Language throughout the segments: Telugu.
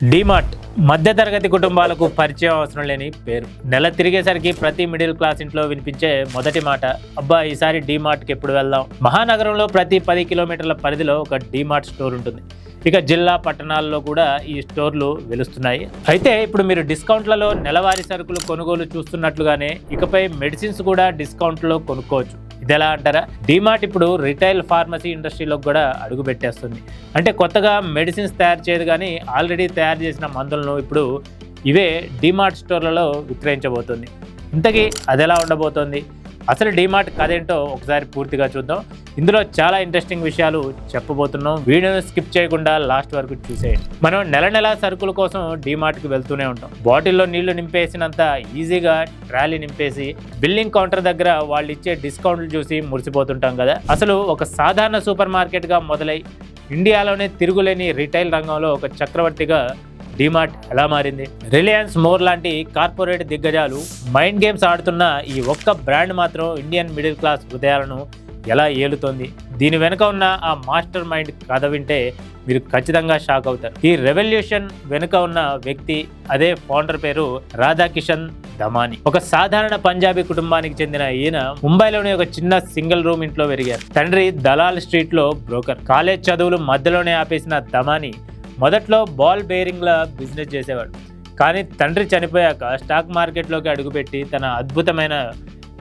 డీమార్ట్ మధ్యతరగతి కుటుంబాలకు పరిచయం అవసరం లేని పేరు. నెల తిరిగేసరికి ప్రతి మిడిల్ క్లాస్ ఇంట్లో వినిపించే మొదటి మాట, అబ్బా ఈసారి డీమార్ట్కి ఎప్పుడు వెళ్దాం. మహానగరంలో ప్రతి 10 కిలోమీటర్ల పరిధిలో ఒక డీమార్ట్ స్టోర్ ఉంటుంది. ఇక జిల్లా పట్టణాల్లో కూడా ఈ స్టోర్లు వెలుస్తున్నాయి. అయితే ఇప్పుడు మీరు డిస్కౌంట్లలో నెలవారీ సరుకులు కొనుగోలు చూస్తున్నట్లుగానే ఇకపై మెడిసిన్స్ కూడా డిస్కౌంట్లో కొనుక్కోవచ్చు. ఇది ఎలా అంటారా? డీమార్ట్ ఇప్పుడు రిటైల్ ఫార్మసీ ఇండస్ట్రీలోకి కూడా అడుగు పెట్టేస్తుంది. అంటే కొత్తగా మెడిసిన్స్ తయారు చేయదు, కానీ ఆల్రెడీ తయారు చేసిన మందులను ఇప్పుడు ఇవే డీమార్ట్ స్టోర్లలో విక్రయించబోతుంది. ఇంతకీ అది ఎలా ఉండబోతోంది? అసలు డీమార్ట్ కథ ఏంటో ఒకసారి పూర్తిగా చూద్దాం. ఇందులో చాలా ఇంట్రెస్టింగ్ విషయాలు చెప్పబోతున్నాం. వీడియోను స్కిప్ చేయకుండా లాస్ట్ వరకు చూసేయండి. మనం నెల సరుకుల కోసం డీమార్ట్కి వెళ్తూనే ఉంటాం. బాటిల్లో నీళ్లు నింపేసినంత ఈజీగా ట్రాలీ నింపేసి బిల్లింగ్ కౌంటర్ దగ్గర వాళ్ళు ఇచ్చే డిస్కౌంట్లు చూసి మురిసిపోతుంటాం కదా. అసలు ఒక సాధారణ సూపర్ మార్కెట్గా మొదలై ఇండియాలోనే తిరుగులేని రిటైల్ రంగంలో ఒక చక్రవర్తిగా డీమార్ట్ ఎలా మారింది? రిలయన్స్, మోర్ లాంటి కార్పొరేట్ దిగ్గజాలు మైండ్ గేమ్స్ ఆడుతున్న ఈ ఒక్క బ్రాండ్ మాత్రం ఇండియన్ మిడిల్ క్లాస్ హృదయాలను ఎలా ఏలుతోంది? దీని వెనుక ఉన్న ఆ మాస్టర్ మైండ్ కథ వింటే మీరు ఖచ్చితంగా షాక్ అవుతారు. ఈ రెవల్యూషన్ వెనుక ఉన్న వ్యక్తి, అదే ఫౌండర్ పేరు రాధాకిషన్ దమాని. ఒక సాధారణ పంజాబీ కుటుంబానికి చెందిన ఈయన ముంబైలోని ఒక చిన్న సింగిల్ రూమ్ ఇంట్లో పెరిగారు. తండ్రి దలాల్ స్ట్రీట్ లో బ్రోకర్. కాలేజ్ చదువులు మధ్యలోనే ఆపేసిన దమాని మొదట్లో బాల్ బేరింగ్ల బిజినెస్ చేసేవాడు. కానీ తండ్రి చనిపోయాక స్టాక్ మార్కెట్లోకి అడుగుపెట్టి తన అద్భుతమైన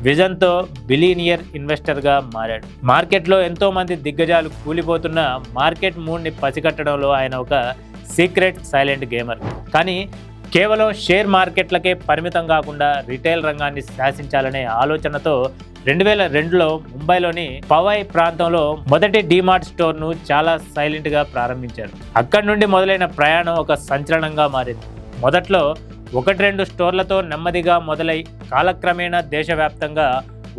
విజన్తో బిలీనియర్ ఇన్వెస్టర్గా మారాడు. మార్కెట్లో ఎంతో మంది దిగ్గజాలు కూలిపోతున్న మార్కెట్ మూడ్ని పసిగట్టడంలో ఆయన ఒక సీక్రెట్ సైలెంట్ గేమర్. కానీ కేవలం షేర్ మార్కెట్లకే పరిమితం కాకుండా రిటైల్ రంగాన్ని శాసించాలనే ఆలోచనతో 2002లో ముంబైలోని పవై ప్రాంతంలో మొదటి డీమార్ట్ స్టోర్ను చాలా సైలెంట్గా ప్రారంభించారు. అక్కడి నుండి మొదలైన ప్రయాణం ఒక సంచలనంగా మారింది. మొదట్లో 1-2 స్టోర్లతో నెమ్మదిగా మొదలై కాలక్రమేణా దేశవ్యాప్తంగా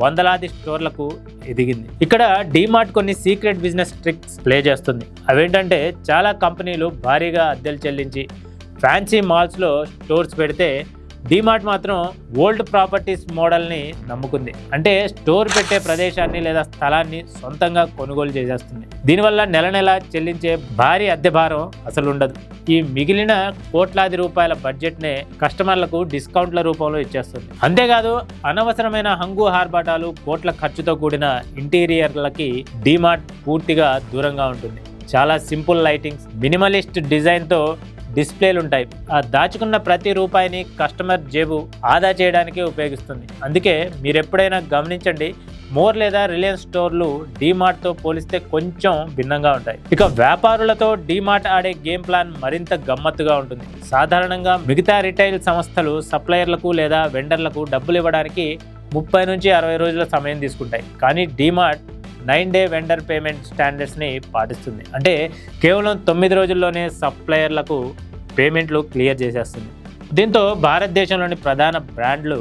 వందలాది స్టోర్లకు ఎదిగింది. ఇక్కడ డీమార్ట్ కొన్ని సీక్రెట్ బిజినెస్ ట్రిక్స్ ప్లే చేస్తుంది. అవేంటంటే, చాలా కంపెనీలు భారీగా అద్దెలు చెల్లించి ఫ్యాన్సీ మాల్స్లో స్టోర్స్ పెడితే డీమార్ట్ మాత్రం ఓల్డ్ ప్రాపర్టీస్ మోడల్ని నమ్ముకుంది. అంటే స్టోర్ పెట్టే ప్రదేశాన్ని లేదా స్థలాన్ని సొంతంగా కొనుగోలు చేసేస్తుంది. దీనివల్ల నెల చెల్లించే భారీ అద్దె భారం అసలు ఉండదు. ఈ మిగిలిన కోట్లాది రూపాయల బడ్జెట్నే కస్టమర్లకు డిస్కౌంట్ల రూపంలో ఇచ్చేస్తుంది. అంతేకాదు, అనవసరమైన హంగు హార్బాటాలు, కోట్ల ఖర్చుతో కూడిన ఇంటీరియర్లకి డీమార్ట్ పూర్తిగా దూరంగా ఉంటుంది. చాలా సింపుల్ లైటింగ్స్, మినిమలిస్ట్ డిజైన్తో డిస్ప్లేలు ఉంటాయి. ఆ దాచుకున్న ప్రతి రూపాయిని కస్టమర్ జేబు ఆదా చేయడానికి ఉపయోగిస్తుంది. అందుకే మీరు ఎప్పుడైనా గమనించండి, మోర్ లేదా రిలయన్స్ స్టోర్లు డీమార్ట్తో పోలిస్తే కొంచెం భిన్నంగా ఉంటాయి. ఇక వ్యాపారులతో డీమార్ట్ ఆడే గేమ్ ప్లాన్ మరింత గమ్మత్తుగా ఉంటుంది. సాధారణంగా మిగతా రిటైల్ సంస్థలు సప్లయర్లకు లేదా వెండర్లకు డబ్బులు ఇవ్వడానికి 30 నుంచి 60 రోజుల సమయం తీసుకుంటాయి. కానీ డీమార్ట్ 9-day వెండర్ పేమెంట్ స్టాండర్డ్స్ని పాటిస్తుంది. అంటే కేవలం 9 రోజుల్లోనే సప్లయర్లకు పేమెంట్లు క్లియర్ చేసేస్తుంది. దీంతో భారతదేశంలోని ప్రధాన బ్రాండ్లు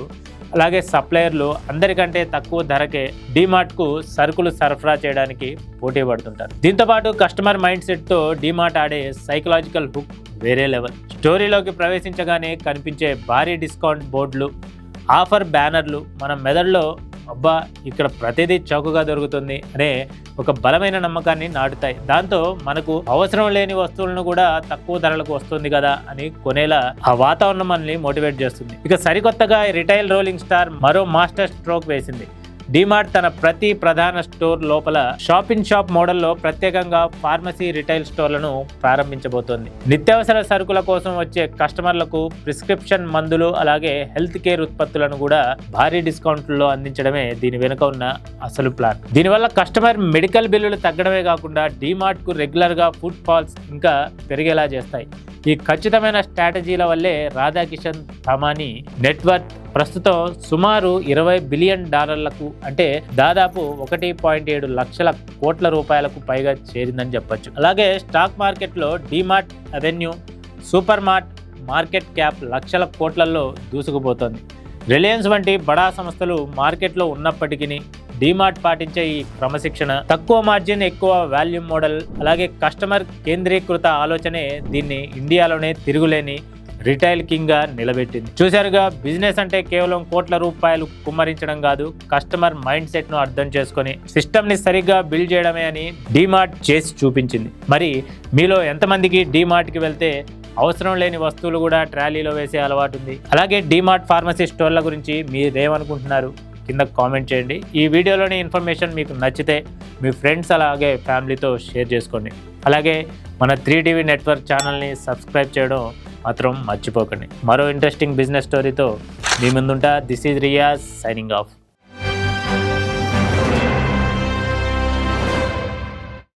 అలాగే సప్లయర్లు అందరికంటే తక్కువ ధరకే డీమార్ట్కు సరుకులు సరఫరా చేయడానికి పోటీ పడుతుంటారు. దీంతోపాటు కస్టమర్ మైండ్ సెట్తో డీమార్ట్ ఆడే సైకలాజికల్ హుక్ వేరే లెవెల్. స్టోరీలోకి ప్రవేశించగానే కనిపించే భారీ డిస్కౌంట్ బోర్డులు, ఆఫర్ బ్యానర్లు మన మెదడులో అబ్బా ఇక్కడ ప్రతిదీ చౌకగా దొరుకుతుంది అనే ఒక బలమైన నమ్మకాన్ని నాటుతాయి. దాంతో మనకు అవసరం లేని వస్తువులను కూడా తక్కువ ధరలకు వస్తుంది కదా అని కొనేలా ఆ వాతావరణం మనల్ని మోటివేట్ చేస్తుంది. ఇక సరికొత్తగా రిటైల్ రోలింగ్ స్టార్ మరో మాస్టర్ స్ట్రోక్ వేసింది. డీమార్ట్ తన ప్రతి ప్రధాన స్టోర్ లోపల షాప్ ఇన్ షాప్ మోడల్లో ప్రత్యేకంగా ఫార్మసీ రిటైల్ స్టోర్లను ప్రారంభించబోతోంది. నిత్యావసర సరుకుల కోసం వచ్చే కస్టమర్లకు ప్రిస్క్రిప్షన్ మందులు అలాగే హెల్త్ కేర్ ఉత్పత్తులను కూడా భారీ డిస్కౌంట్లలో అందించడమే దీని వెనుక ఉన్న అసలు ప్లాన్. దీనివల్ల కస్టమర్ మెడికల్ బిల్లులు తగ్గడమే కాకుండా డీమార్ట్కు రెగ్యులర్గా ఫుడ్ ఫాల్స్ ఇంకా పెరిగేలా చేస్తాయి. ఈ ఖచ్చితమైన స్ట్రాటజీల వల్లే రాధాకిషన్ దమాని నెట్వర్క్ ప్రస్తుతం సుమారు $20 బిలియన్, అంటే దాదాపు 1.7 లక్షల కోట్ల రూపాయలకు పైగా చేరిందని చెప్పొచ్చు. అలాగే స్టాక్ మార్కెట్లో DMart avenue super market cap లక్షల కోట్లలో దూసుకుపోతోంది. రిలయన్స్ వంటి బడా సంస్థలు మార్కెట్లో ఉన్నప్పటికీ డీమార్ట్ పాటించే ఈ క్రమశిక్షణ, తక్కువ మార్జిన్ ఎక్కువ వాల్యూమ్ మోడల్ అలాగే కస్టమర్ కేంద్రీకృత ఆలోచనే దీన్ని ఇండియాలోనే తిరుగులేని రిటైల్ కింగ్ గా నిలబెట్టింది. చూశారుగా, బిజినెస్ అంటే కేవలం కోట్ల రూపాయలు కుమ్మరించడం కాదు, కస్టమర్ మైండ్ సెట్ ను అర్థం చేసుకొని సిస్టమ్ ని సరిగ్గా బిల్డ్ చేయడమే అని డీమార్ట్ చేసి చూపించింది. మరి మీలో ఎంతమందికి డీమార్ట్ కి వెళ్తే అవసరం లేని వస్తువులు కూడా ట్రాలీలో వేసే అలవాటు ఉంది. అలాగే డీమార్ట్ ఫార్మసీ స్టోర్ల గురించి మీరేమనుకుంటున్నారు కింద కామెంట్ చేయండి. ఈ వీడియోలోని ఇన్ఫర్మేషన్ మీకు నచ్చితే మీ ఫ్రెండ్స్ అలాగే ఫ్యామిలీతో షేర్ చేసుకోండి. అలాగే మన 3TV నెట్వర్క్ ఛానల్ని సబ్స్క్రైబ్ చేయడం మాత్రం మర్చిపోకండి. మరో ఇంట్రెస్టింగ్ బిజినెస్ స్టోరీతో మీ ముందుంటా. This is Riyaz signing of.